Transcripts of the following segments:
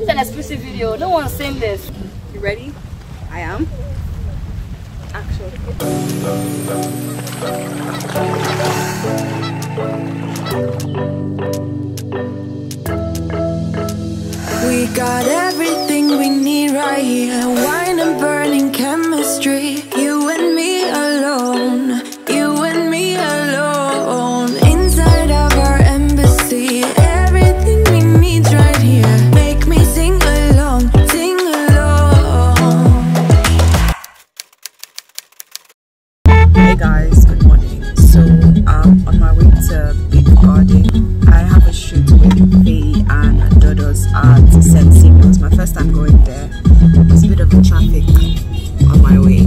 It's an exclusive video. No one's seen this. You ready? I am. Action. We got everything we need right here. Wine and burning chemistry. You and me alone. You and me alone. Inside of our embassy. Everything we need right here. Make me sing along. Sing along. Hey guys, good morning. So I'm on my way to Big Garden. I have a shoot with Faye and Dodos at Sencillo. It's my first time going there. There's a bit of traffic on my way.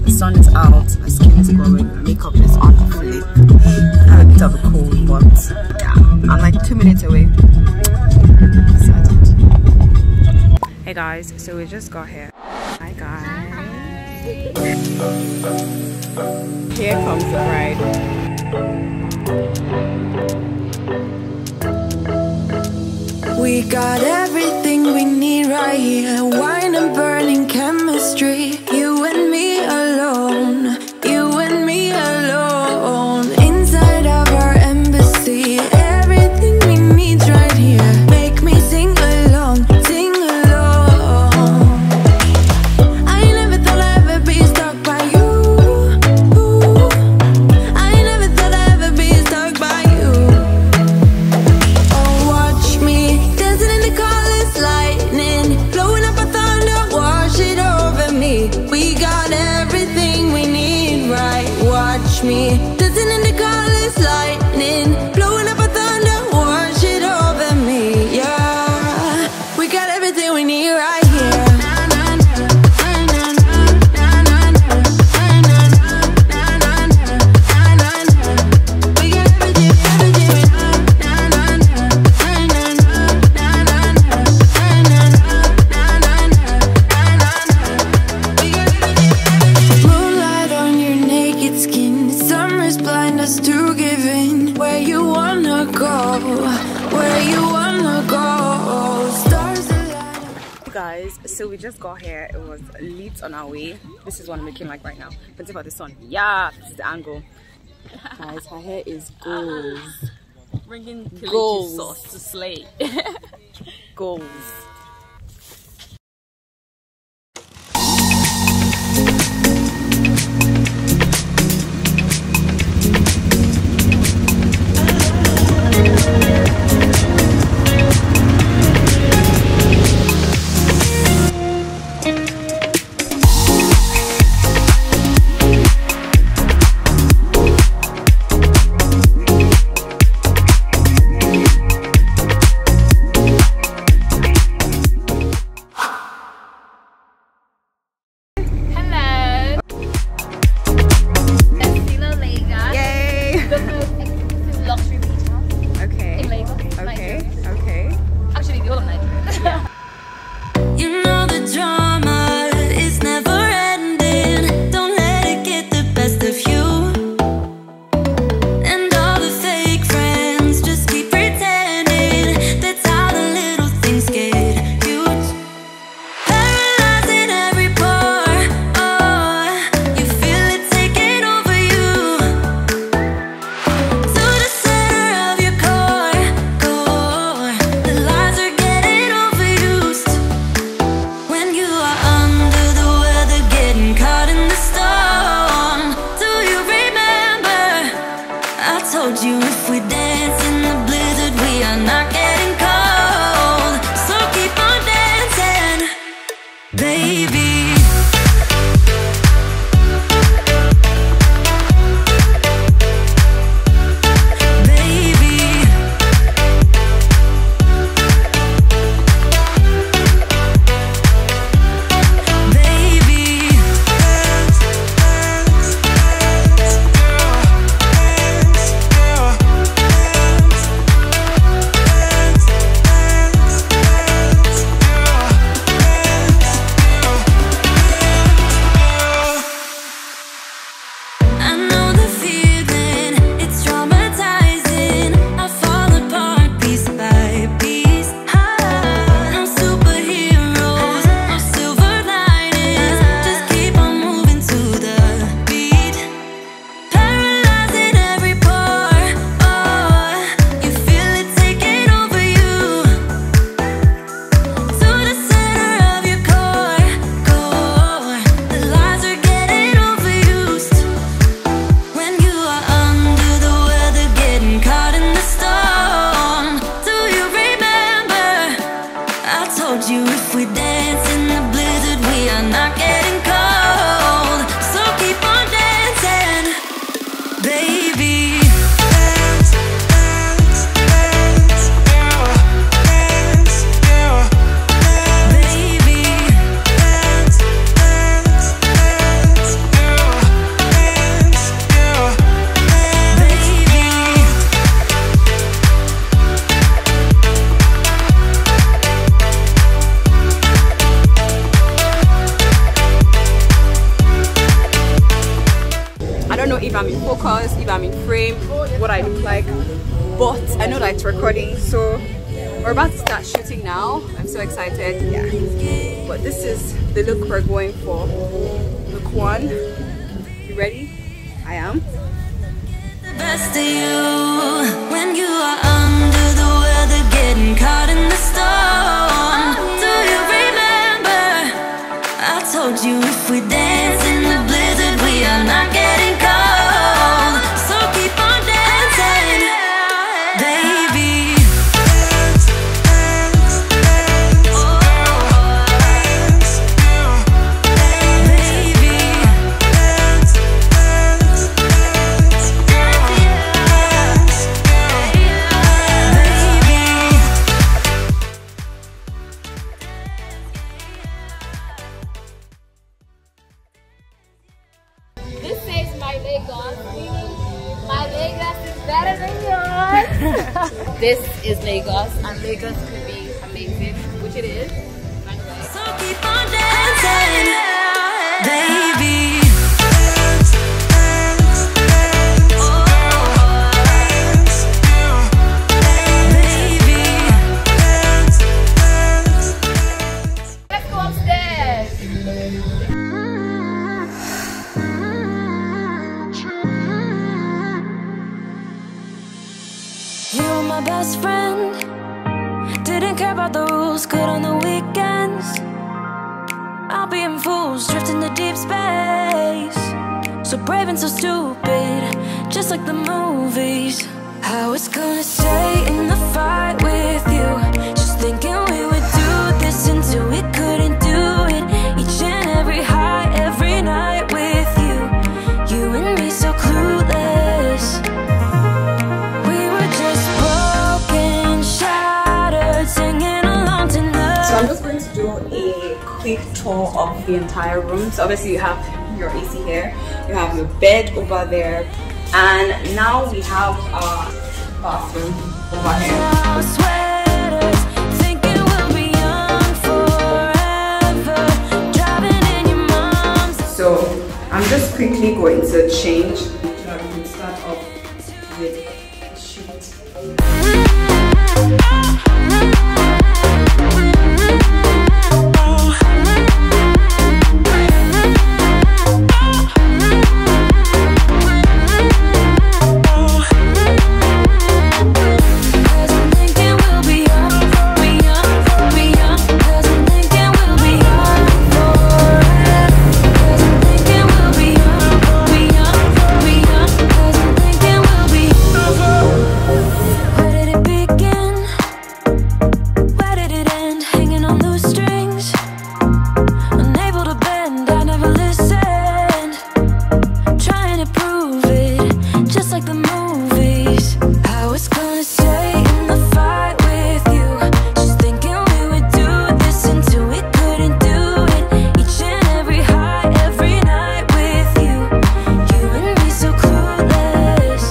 The sun is out, my skin is glowing, my makeup is on flick. I have a bit of a cold, but yeah, I'm like 2 minutes away. Excited. Hey guys, so we just got here. Hi guys. Here comes the bride. We got everything we need right here. Wine and burning chemistry. You and me alone. You and me alone. Inside of our embassy. Everything we need right here. Make me sing along. Sing along. I never thought I'd ever be stuck by you. I never thought I'd ever be stuck by you. Oh, watch me dancing in the colors, lightning, blowing up a thunder, wash it over me. We got everything we need, right? Watch me dancing in the colors, lightning, blowing up a thunder, wash it over me. Yeah, we got everything we need right here. We got everything, moonlight on your naked skin. Summer's blind us to giving. Where you wanna go? Where you wanna go? Stars align. Guys, so we just got here. It was lit on our way. This is what I'm looking like right now. But about the sun. Yeah, this is the angle. Guys, her hair is gold. Bringing Kelechi Goals. sauce to slay. Goals. told you if we dance in the blizzard, we are not getting cold. So keep on dancing, baby. Dance, dance, dance, yeah. Dance, yeah. Baby, dance, dance, dance, yeah. Dance, yeah. Baby. I don't know if I'm in focus, if I'm in frame, what I look like, but I know that it's recording, so we're about to start shooting now. I'm so excited, yeah. But this is the look we're going for. Look one. You ready? I am. The best of you when you are under the weather, getting caught in the storm. Do you remember? I told you if we dance in the blizzard, we are not getting cold. So keep on dancing, baby. Dance, dance, dance, oh, dance, yeah. Baby, dance, dance, dance, yeah. This says my Lagos, meaning my Lagos is better than yours. This is Lagos, and Lagos could be amazing, which it is, by the way. So keep on dancing, baby. Dance, dance, dance, oh, dance, yeah. Baby, dance, dance, dance. Let's go upstairs. You were my best friend. Didn't care about the rules, good on the weekends. I'll be in fools, drifting to deep space. So brave and so stupid, just like the movies. I was gonna stay in the fight with you, just thinking we would do this until we couldn't do it. Each and every high, every night with you. You and me so clueless. We were just broken, shattered, singing along to nothing. So I'm just going to do a quick tour of the entire room. So obviously you have your AC here, you have your bed over there, and now we have our bathroom over here. Our sweaters, thinking we'll be young forever, driving in your mom's. So I'm just quickly going to change so that we can start off with the shoot. Cause I'm thinking we'll be young, be young, be young. Cause I'm thinking we'll be young forever. Cause I'm thinking we'll be young, be young, be young. Cause I'm thinking we'll be young. Where did it begin? Where did it end? Hanging on loose strings, unable to bend. I never listened, trying to prove it, just like the movies. I was gonna stay in the fight with you, just thinking we would do this until we couldn't do it. Each and every high, every night with you. You and me so clueless.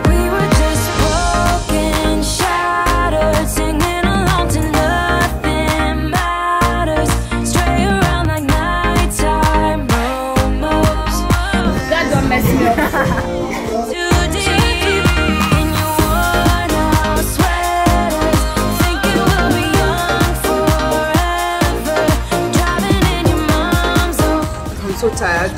We were just broken, shattered, singing along to nothing matters. Stray around like nighttime momos. That don't mess me up. Too deep in your worn out sweaters, thinking we'll be young forever, driving in your mom's old. I'm so tired.